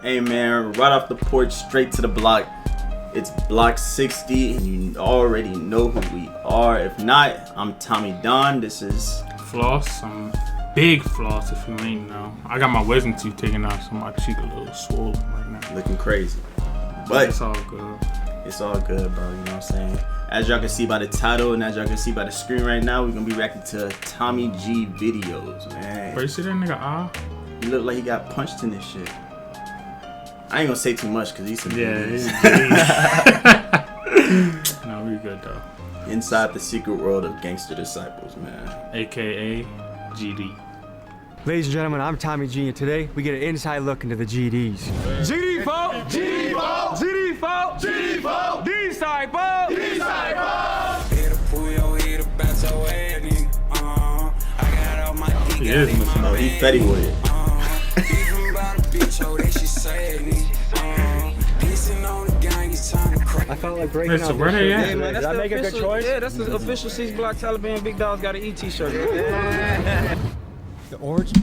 Hey man, right off the porch, straight to the block. It's Block60, and you already know who we are. If not, I'm Tommy Don. This is Floss. I'm big floss, if you ain't know. I got my wisdom teeth taken out, so my cheek a little swollen right now. looking crazy. But it's all good. It's all good, bro. You know what I'm saying? As y'all can see by the title and as y'all can see by the screen right now, we're gonna be reacting to Tommy G videos, man. Bro, you see that nigga He look like he got punched in this shit. I ain't gonna say too much because he's some he's No, we good though. Inside the secret world of gangster disciples, man. AKA GD. Ladies and gentlemen, I'm Tommy G, and today we get an inside look into the GDs. GD folk! GD folk! GD folk! GD folk! D-side folk! D-side folk! He is missing Oh, he fetty with it. I felt like breaking Listen, out where this they shirt. at? Hey, man, Did I make a good choice? Yeah, that's the official 6 Block Taliban Big Dog's Got an E t-shirt. The origin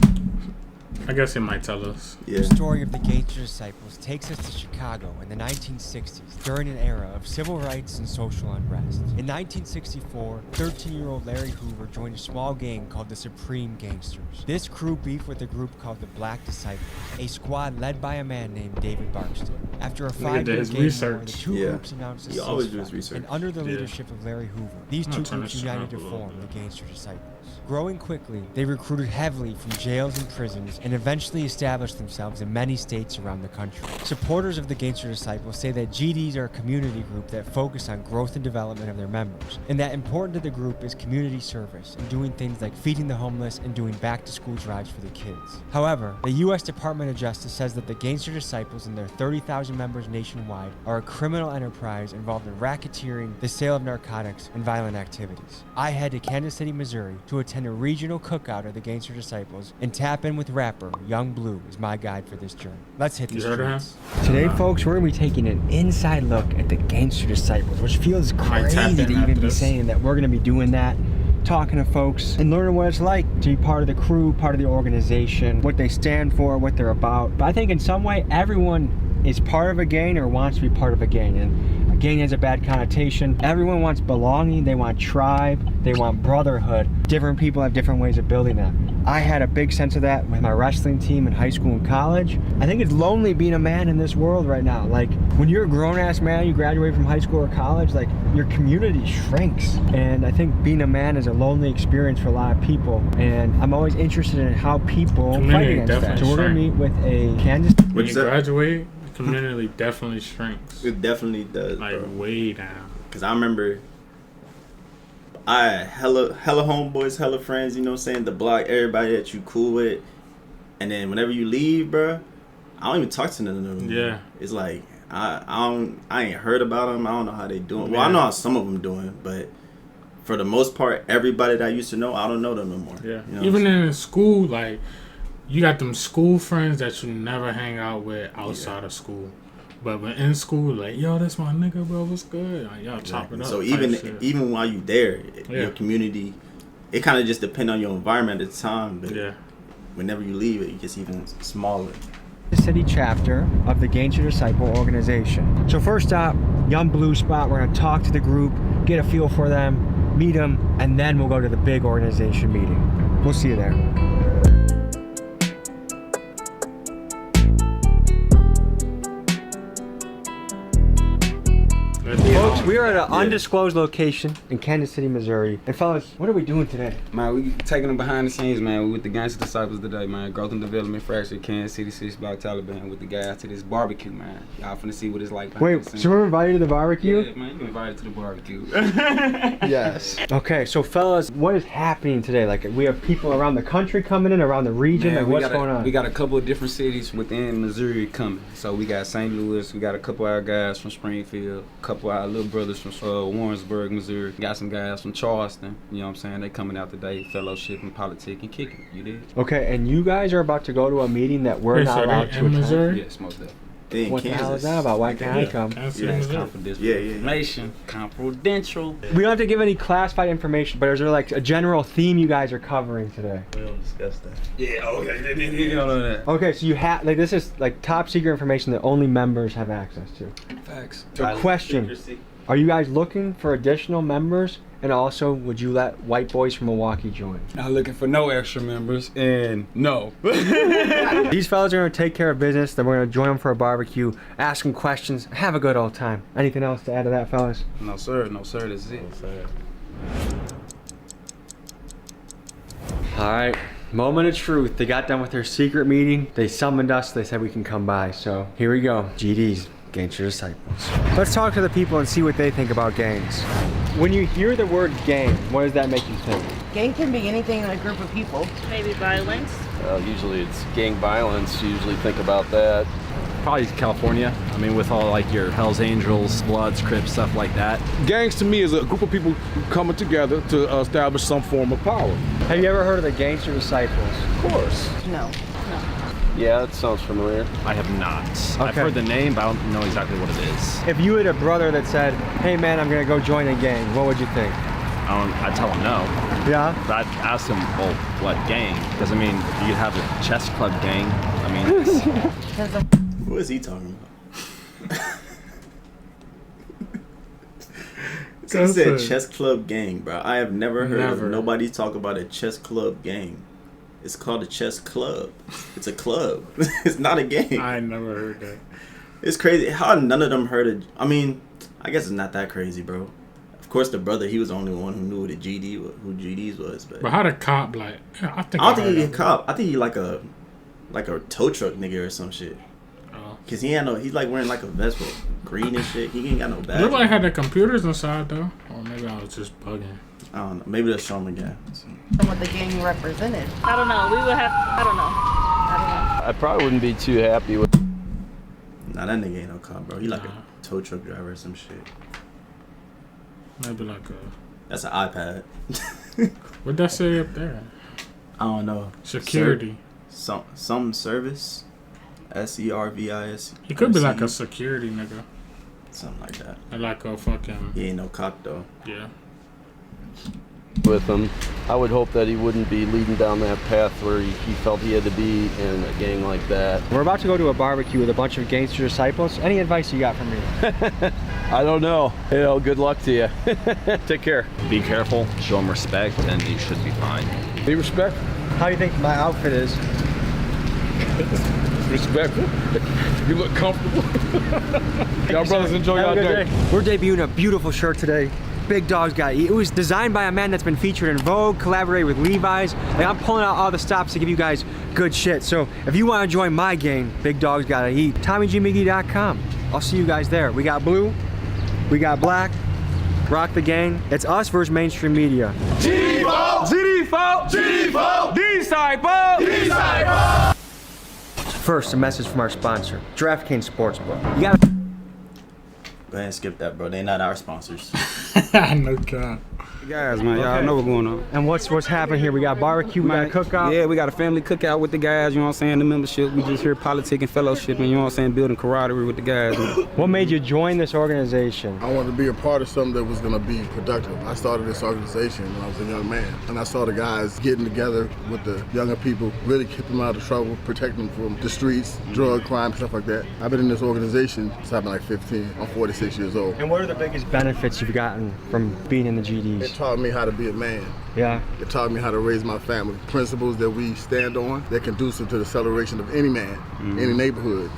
I guess he might tell us. Yeah. story of the Gangster Disciples takes us to Chicago in the 1960s during an era of civil rights and social unrest. In 1964, 13-year-old Larry Hoover joined a small gang called the Supreme Gangsters. This crew beefed with a group called the Black Disciples, a squad led by a man named David Barksdale. After a 5-year his gang war, the research. two Yeah. groups announced a He always do ceasefire, his research. and under the Yeah. leadership of Larry Hoover, these I'm two gonna turn groups this united to up a little form bit. the Gangster Disciples. Growing quickly, they recruited heavily from jails and prisons and eventually established themselves in many states around the country. Supporters of the Gangster Disciples say that GDs are a community group that focus on growth and development of their members, and that important to the group is community service and doing things like feeding the homeless and doing back-to-school drives for the kids. However, the U.S. Department of Justice says that the Gangster Disciples and their 30,000 members nationwide are a criminal enterprise involved in racketeering, the sale of narcotics, and violent activities. I head to Kansas City, Missouri to attend a regional cookout of the Gangster Disciples and tap in with rapper Young Blue as my guide for this journey. Let's hit the You heard of him? streets. Today, folks, we're going to be taking an inside look at the Gangster Disciples, which feels might tap crazy in to after even be this. saying that we're going to be doing that, talking to folks, and learning what it's like to be part of the crew, part of the organization, what they stand for, what they're about. But I think in some way, everyone is part of a gang or wants to be part of a gang. And a gang has a bad connotation. Everyone wants belonging, they want tribe, they want brotherhood. Different people have different ways of building that. I had a big sense of that with my wrestling team in high school and college. I think it's lonely being a man in this world right now. Like, when you're a grown-ass man, you graduate from high school or college, like, your community shrinks. And I think being a man is a lonely experience for a lot of people. And I'm always interested in how people fight Community against that. definitely So we're gonna shrink. meet with a Kansas. When What's you that? graduate, the community definitely shrinks. It definitely does, Like, bro. way down. Cause I remember I had hella homeboys, hella friends, you know what I'm saying? The block, everybody that you cool with. And then whenever you leave, bro, I don't even talk to none of them. Yeah. It's like I ain't heard about them. I don't know how they doing. Well, I Yeah. know how some of them doing, but for the most part, everybody that I used to know, I don't know them no more. Yeah. You know Even what I'm in school, like, you got them school friends that you never hang out with outside of school. But when in school, like, yo, that's my nigga, bro, what's good? Like, y'all chop it up. So type shit. even while you there, Yeah. your community, it kind of just depends on your environment at the time. But Yeah. whenever you leave, it gets even smaller. The city chapter of the Gangster Disciple organization. So first stop, Young Blue spot. We're gonna talk to the group, get a feel for them, meet them, and then we'll go to the big organization meeting. We'll see you there. Folks, we are at an undisclosed location in Kansas City, Missouri. And fellas, what are we doing today? Man, we taking them behind the scenes, man. We with the Gangster Disciples today, man. Growth and Development Fracture, Kansas City, 6 Block Taliban with the guys to this barbecue, man. Y'all finna see what it's like behind Wait, the scenes. so we're invited to the barbecue? Yeah, man, you invited to the barbecue. Yes. Okay, so fellas, what is happening today? Like, we have people around the country coming in, around the region. Man, Like, what's going on? We got a couple of different cities within Missouri coming. So we got St. Louis, we got a couple of our guys from Springfield, a couple of our little brothers from Warrensburg, Missouri. Got some guys from Charleston, you know what I'm saying? They coming out today, fellowship and politic and kicking. You did? Okay, and you guys are about to go to a meeting that we're Wait, not so allowed they to in attend. Missouri? Yes, most definitely. They in What the Kansas. hell is that about? Why can't I come? Kansas, Yeah, it's Missouri. confidential Yeah, yeah. information. Confidential. We don't have to give any classified information, but is there like a general theme you guys are covering today? We don't discuss that. Yeah, okay. You don't know that. Okay, so you have like this is like top secret information that only members have access to. Facts. So question: are you guys looking for additional members? And also, would you let white boys from Milwaukee join? Not looking for no extra members, and no. These fellas are gonna take care of business. Then we're gonna join them for a barbecue, ask them questions, have a good old time. Anything else to add to that, fellas? No sir, this is it. All right, moment of truth. They got done with their secret meeting. They summoned us. They said we can come by. So here we go. GDs, Gangster Disciples. Let's talk to the people and see what they think about gangs. When you hear the word gang, what does that make you think? Gang can be anything in a group of people. Maybe violence. Usually it's gang violence. You usually think about that. Probably California. I mean, with all like your Hells Angels, Bloods, Crips, stuff like that. Gangs to me is a group of people coming together to establish some form of power. Have you ever heard of the Gangster Disciples? Of course. No. Yeah, that sounds familiar. I have not. I've Okay. heard the name, but I don't know exactly what it is. If you had a brother that said, hey man, I'm gonna go join a gang, what would you think? I'd tell him no. Yeah? But I'd ask him, well, what gang? Because I mean, you could have a chess club gang. I mean, it's, Who is he talking about? He said chess club gang, bro. I have never heard of nobody talk about a chess club gang. It's called a chess club. It's a club. It's not a gang. I never heard that. It's crazy how none of them heard it. I mean, I guess it's not that crazy, bro. Of course, the brother, he was the only one who knew who GDs was. But how the cop like? Yeah, I don't think he a cop. I think he like a tow truck nigga or some shit. Cause he ain't no. He's like wearing like a vest with green and shit. He ain't got no badge. Nobody had the computers inside though. Or maybe I was just bugging. I don't know. Maybe they'll show him again. What the gang represented. I don't know. We would have. I don't know. I probably wouldn't be too happy with. Nah, that nigga ain't no cop, bro. He like a tow truck driver or some shit. Maybe like a. That's an iPad. What'd that say up there? I don't know. Security. Some service. SERVIS. He could be like a security nigga. Something like that. Or like a fucking. He ain't no cop though. Yeah. With him, I would hope that he wouldn't be leading down that path where he felt he had to be in a gang like that. We're about to go to a barbecue with a bunch of Gangster Disciples. Any advice you got from me? I don't know. Good luck to you. Take care. Be careful, show them respect, and you should be fine. Be respectful. How do you think my outfit is? Respectful. You look comfortable. Y'all brothers enjoy Have y'all a good day. day. We're debuting a beautiful shirt today. Big Dog's Gotta Eat. It was designed by a man that's been featured in Vogue, collaborated with Levi's. Like, I'm pulling out all the stops to give you guys good shit. So if you want to join my gang, Big Dog's Gotta Eat, TommyGMiggy.com. I'll see you guys there. We got blue, we got black. Rock the gang. It's us versus mainstream media. First, a message from our sponsor, DraftKings Sportsbook. You gotta Go ahead and skip that, bro. They not our sponsors. No cap. Guys, man, y'all know what's going on. And what's happening here? We got barbecue, we got a cookout. Yeah, we got a family cookout with the guys, you know what I'm saying? The membership, we just here politicking, fellowshipping, you know what I'm saying? Building camaraderie with the guys. What made you join this organization? I wanted to be a part of something that was going to be productive. I started this organization when I was a young man, and I saw the guys getting together with the younger people, really keep them out of trouble, protect them from the streets, drug, crime, stuff like that. I've been in this organization since I've been like 15. I'm 46 years old. And what are the biggest benefits you've gotten from being in the GDs? It taught me how to be a man. Yeah. It taught me how to raise my family. Principles that we stand on that conducive to the celebration of any man, any neighborhood,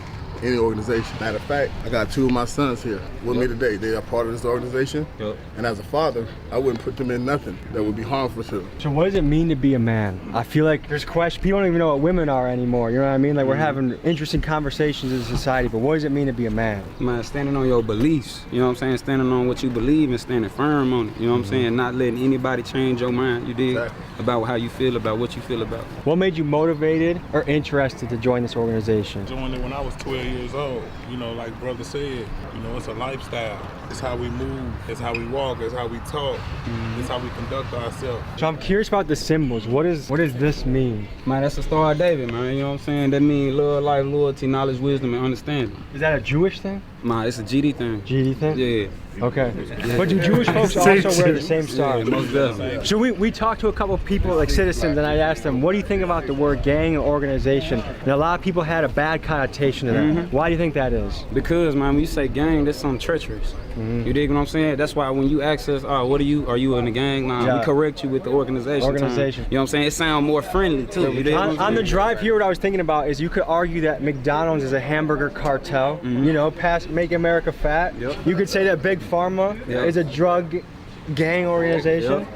any organization. Matter of fact, I got two of my sons here with me today. They are part of this organization. And as a father, I wouldn't put them in nothing that would be harmful to them. So what does it mean to be a man? I feel like there's questions. People don't even know what women are anymore. You know what I mean? Like we're having interesting conversations in society, but what does it mean to be a man? Man, standing on your beliefs, you know what I'm saying? Standing on what you believe and standing firm on it, you know what I'm saying? Not letting anybody change your mind, you dig? Exactly. About how you feel, about what you feel about. What made you motivated or interested to join this organization? Joined it when I was 12 years old. You know, like brother said, you know, it's a lifestyle. It's how we move, it's how we walk, it's how we talk, it's how we conduct ourselves. So I'm curious about the symbols. What does this mean? Man, that's the Star of David, man. You know what I'm saying? That means love, life, loyalty, knowledge, wisdom, and understanding. Is that a Jewish thing? Man, it's a GD thing. GD thing? Yeah. Okay. But do Jewish folks also wear the same star? Yeah, most definitely. So we talked to a couple of people, like citizens, and I asked them, what do you think about the word gang or organization? And a lot of people had a bad connotation to that. Why do you think that is? Because, man, when you say gang, that's something treacherous. You dig what I'm saying? That's why when you ask us, oh, what are you in the gang? Nah, we correct you with the organization. Organization. You know what I'm saying? It sounds more friendly, too. You dig what I'm On the saying? drive here, what I was thinking about is you could argue that McDonald's is a hamburger cartel, you know, past Make America Fat. You could say that Big Pharma is a drug gang organization.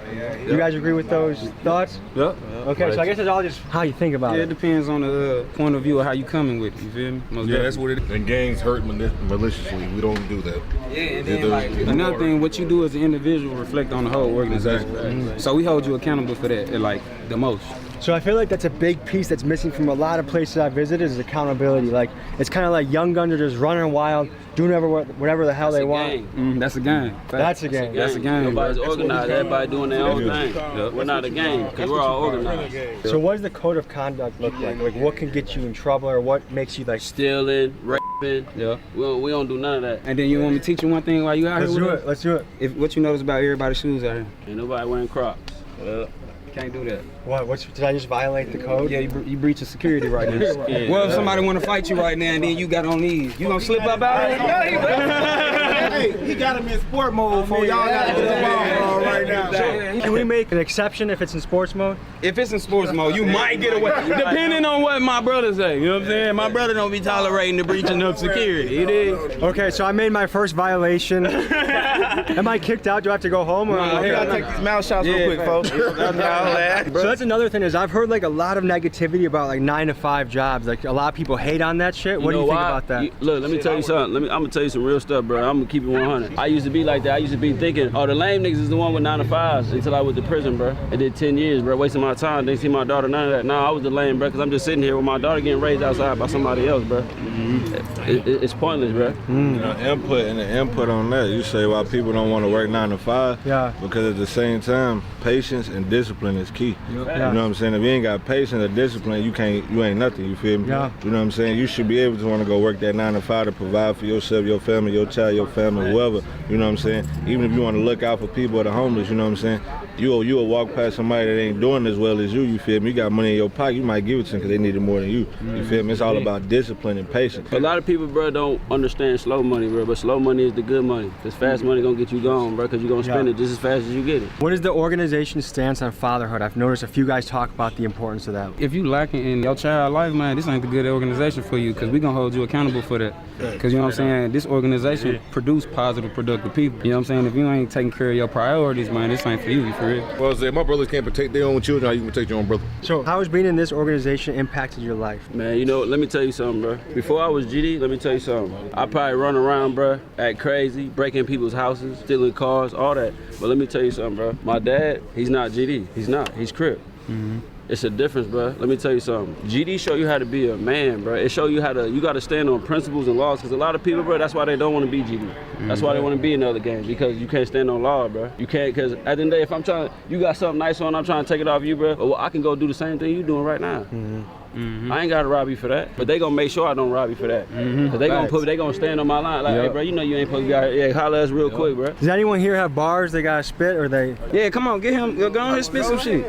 You guys agree with those thoughts? Yep. Okay, so I guess it's all just how you think about Yeah, it. it depends on the point of view of how you coming with it, you feel me? Most Yeah, that's what it is. And gangs hurt maliciously. We don't do that. Yeah, and then like, another thing, what you do as an individual reflect on the whole organization. So we hold you accountable for that, like the most. So I feel like that's a big piece that's missing from a lot of places I've visited is accountability. Like, it's kind of like young guns are just running wild, doing whatever the hell they want. That's a gang. That's a gang. That's a gang. Nobody's organized. Everybody doing their own thing. We're not a gang because we're all organized. So what does the code of conduct look like? Like, what can get you in trouble, or what makes you like stealing, raping? Yeah. We don't do none of that. And then you want me to teach you one thing while you out here with us? Let's do it. What you notice about everybody's shoes out here? Ain't nobody wearing Crocs. Can't do that. What? Did I just violate the code? Yeah, you breaching security right now. Well, if somebody want to fight you right now and then you got on these, you gonna slip up out of it? Hey, he got him in sport mode for y'all got to get the ball right now. Can we make an exception if it's in sports mode? If it's in sports mode, you might get away, depending on what my brother say. You know what I'm saying? My brother don't be tolerating the breaching of security. It is. Okay, so I made my first violation. Am I kicked out? Do I have to go home? Or We gotta take these mouth shots real quick, folks. So that's another thing is I've heard like a lot of negativity about like 9-to-5 jobs. Like a lot of people hate on that shit. What do you think about that? Look, let me tell you something. I'm gonna tell you some real stuff, bro. I'm gonna keep it 100. I used to be like that. I used to be thinking, oh, the lame niggas is the one with 9-to-5s until I went to prison, bro. I did 10 years, bro, wasting my time. Didn't see my daughter, none of that. No, I was the lame, bro, because I'm just sitting here with my daughter getting raised outside by somebody else, bro. It's pointless, bro. You know, input on that. You say why people don't want to work 9 to 5. Yeah. Because at the same time, patience and discipline is key. Yeah. You know what I'm saying? If you ain't got patience or discipline, you ain't nothing. You feel me? Yeah. You know what I'm saying? You should be able to want to go work that 9 to 5 to provide for yourself, your family, your child, your family, whoever. You know what I'm saying? Even if you want to look out for people or the homeless, you know what I'm saying? You'll walk past somebody that ain't doing as well as you feel me? You got money in your pocket, you might give it to them because they need it more than you. You feel me? It's all about discipline and patience. A lot of people, bro, don't understand slow money, bro, but slow money is the good money. Because fast money gonna get you gone, bro, because you're gonna spend it just as fast as you get it. What is the organization's stance on fatherhood? I've noticed a few guys talk about the importance of that. If you lacking in your child life, man, this ain't the good organization for you because we gonna hold you accountable for that. Because you know what I'm saying? This organization produce positive, productive people. You know what I'm saying? If you ain't taking care of your priorities, man, this ain't for you, for real. Well, I said, my brothers can't protect their own children, how you can protect your own brother? So how has being in this organization impacted your life? Man, you know, let me tell you something, bro. Before I was GD, let me tell you something. I probably run around, bro, act crazy, breaking people's houses, stealing cars, all that. But let me tell you something, bro. My dad, he's not GD. He's not. He's Crip. It's a difference, bro. Let me tell you something. GD show you how to be a man, bro. It show you how to, you got to stand on principles and laws. Because a lot of people, bro, that's why they don't want to be GD. That's why they want to be in other gangs, because you can't stand on law, bro. You can't, because at the end of the day, if I'm trying, you got something nice on, I'm trying to take it off you, bro. Well, I can go do the same thing you doing right now. I ain't gotta rob you for that, but they gonna make sure I don't rob you for that. Cause they gonna stand on my line like, hey, bro, you know you ain't supposed to be out here. Yeah, holler at us real quick, bro. Does anyone here have bars they gotta spit, or they? Yeah, come on, get him, go on here, spit some shit.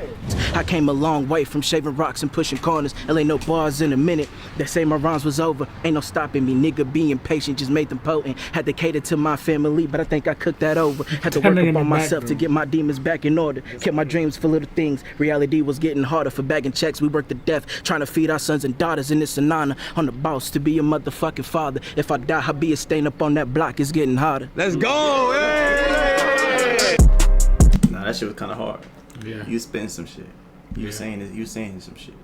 I came a long way from shaving rocks and pushing corners. L ain't no bars in a minute. They say my rhymes was over. Ain't no stopping me. Nigga being patient just made them potent. Had to cater to my family, but I think I cooked that over. Had to work up on myself to get my demons back in order. Kept my dreams for little things. Reality was getting harder. For bagging checks, we worked to death. Trying to feed our sons and daughters, and it's an honor. On the boss to be a motherfucking father. If I die, I'll be a stain up on that block. It's getting harder. Let's go! Hey! Nah, that shit was kind of hard. Yeah. You spitting some shit. You saying this, you saying some shit.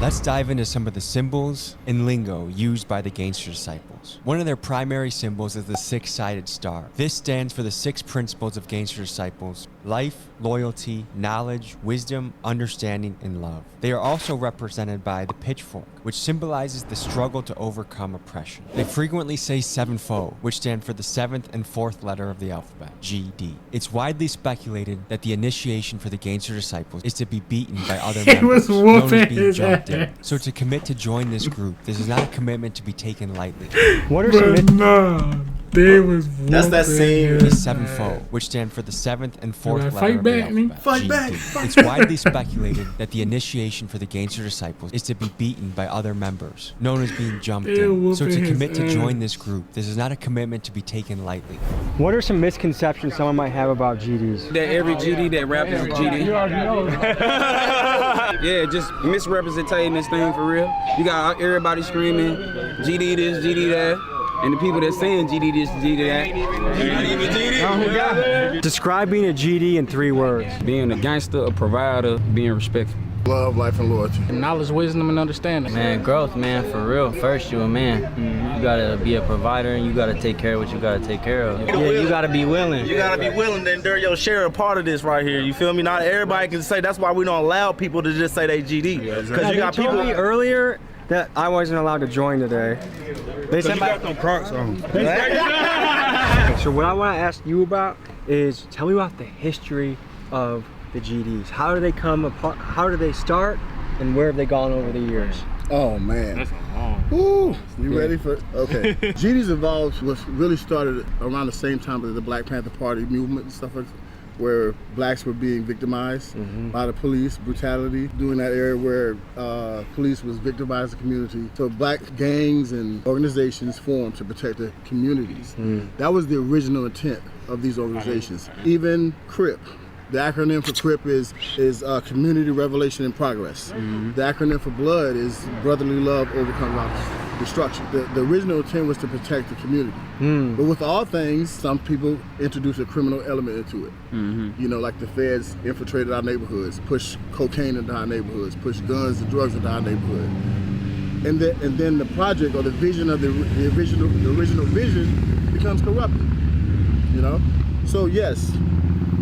Let's dive into some of the symbols and lingo used by the Gangster Disciples. One of their primary symbols is the six-sided star. This stands for the 6 principles of Gangster Disciples: life, loyalty, knowledge, wisdom, understanding, and love. They are also represented by the pitchfork, which symbolizes the struggle to overcome oppression. They frequently say sevenfold, which stand for the 7th and 4th letter of the alphabet, GD. It's widely speculated that the initiation for the Gangster Disciples is to be beaten by other members, known as being jumped in. So to commit to join this group, this is not a commitment to be taken lightly. What are some That's that same the sevenfold, which stand for the 7th and 4th letter fight of the back, alphabet, Fight GD. back. It's widely speculated that the initiation for the Gangster Disciples is to be beaten by other members, known as being jumped in. So to commit to join this group, this is not a commitment to be taken lightly. What are some misconceptions someone might have about GDs? That every GD that rap is a GD. Yeah, just misrepresenting this thing for real. You got everybody screaming GD this, GD that. And the people that saying GD this, GD that, not even GD. Describe being a GD in 3 words. Being a gangster, a provider, being respectful. Love, life, and loyalty. Knowledge, wisdom, and understanding. Man, growth, man, for real. First, you a man. You gotta be a provider, and you gotta take care of what you gotta take care of. Yeah, you gotta be willing. You gotta be willing to endure your share of part of this right here. You feel me? Not everybody can say. That's why we don't allow people to just say they GD. Because you got told people me earlier that I wasn't allowed to join today. They said You got them Crocs on. So what I want to ask you about is tell me about the history of the GDs. How do they come apart? How do they start? And where have they gone over the years? Oh man. That's a long. Ooh, you ready for? Okay. GDs Evolved was really started around the same time as the Black Panther Party movement and stuff like that, where blacks were being victimized by the police, brutality, during that era where police was victimizing the community. So black gangs and organizations formed to protect the communities. That was the original intent of these organizations. Even CRIP. The acronym for CRIP is Community Revelation and Progress. The acronym for Blood is Brotherly Love Overcomes Destruction. The original intent was to protect the community. But with all things, some people introduce a criminal element into it. You know, like the feds infiltrated our neighborhoods, pushed cocaine into our neighborhoods, pushed guns and drugs into our neighborhood. And then the project or the vision of the original vision becomes corrupted. You know? So yes,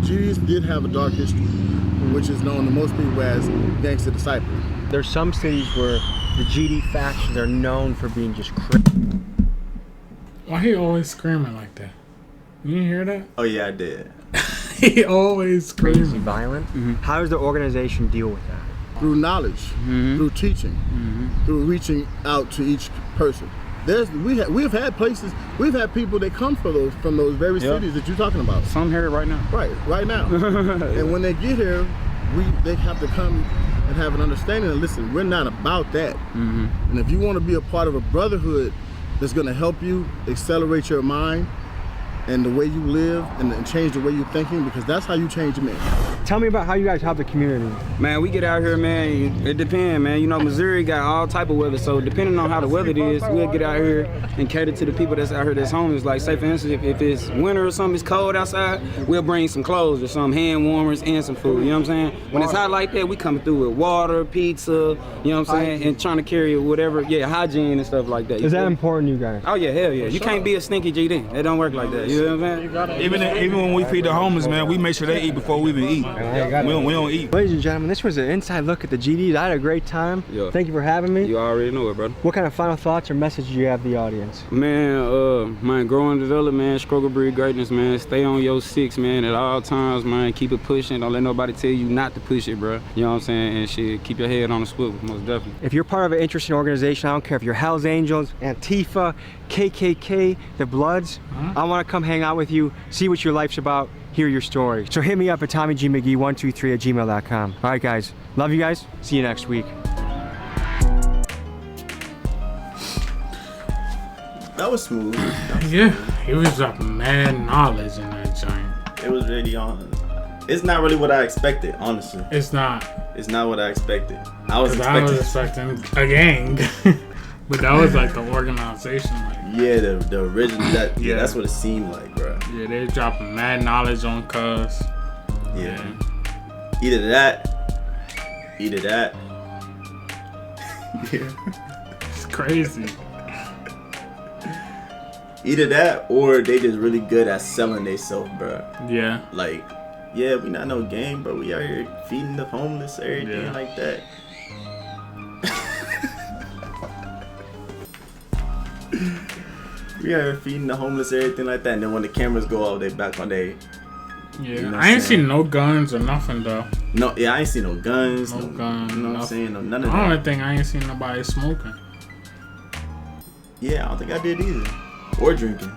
GDs did have a dark history, which is known to most people as Gangster Disciples. There's some cities where the GD factions are known for being just crazy. Why he always screaming like that? You didn't hear that? Oh yeah, I did. He always Crazy screaming. violent. How does the organization deal with that? Through knowledge, through teaching, through reaching out to each person. We have had places, we've had people that come from those very cities that you're talking about. Some here right now. Right now. And when they get here, they have to come and have an understanding and listen, we're not about that. And if you want to be a part of a brotherhood that's going to help you accelerate your mind and the way you live and change the way you're thinking, because that's how you change men. Tell me about how you guys help the community. Man, we get out here, man. It depends, man. You know, Missouri got all type of weather, so depending on how the weather is, we'll get out here and cater to the people that's out here that's homeless. Like, say for instance, if it's winter or something, it's cold outside, we'll bring some clothes or some hand warmers and some food. You know what I'm saying? When it's hot like that, we come through with water, pizza. You know what I'm saying? And trying to carry whatever, hygiene and stuff like that. Is that important to you guys? Oh yeah, hell yeah. You can't be a stinky GD. It don't work like that. You know what I'm saying? Even when we feed the homeless, man, we make sure they eat before we even eat. We don't eat. Ladies and gentlemen, this was an inside look at the GDs. I had a great time. Yeah. Thank you for having me. You already know it, brother. What kind of final thoughts or message do you have to the audience? Man, grow and develop, man. Struggle breed greatness, man. Stay on your 6, man, at all times, man. Keep it pushing. Don't let nobody tell you not to push it, bro. You know what I'm saying? And shit, keep your head on the swivel, most definitely. If you're part of an interesting organization, I don't care if you're Hells Angels, Antifa, KKK, the Bloods, I want to come hang out with you, see what your life's about, hear your story. So hit me up at TommyGMcGee123@gmail.com. All right, guys. Love you guys. See you next week. That was smooth. Yeah, he was dropping mad knowledge in that joint. It was really on. It's not really what I expected, honestly. It's not. It's not what I expected. I was expecting a gang. But that was like the organization, like the original. That's what it seemed like, bro. Yeah, they dropping mad knowledge on cuz. Yeah. Either that. Yeah. It's crazy. Either that or they just really good at selling themselves, bro. Yeah. Like, yeah, we not no game, but we out here feeding the homeless, everything like that. We out here feeding the homeless, everything like that. And then when the cameras go off, they back on they. Yeah, you know I ain't seen no guns or nothing though. No, yeah, I ain't seen no guns. No guns. You know what I'm saying? No, none of I that. don't think I ain't seen nobody smoking. Yeah, I don't think I did either. Or drinking.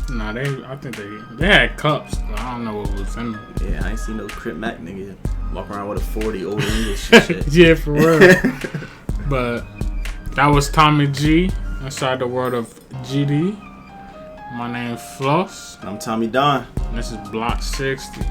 Nah, I think they had cups. But I don't know what was in them. Yeah, I ain't seen no Crip Mac nigga walk around with a 40 Old English and shit. Yeah, for real. But that was Tommy G inside the world of GD. My name's Floss. I'm Tommy Don. And this is Block 60.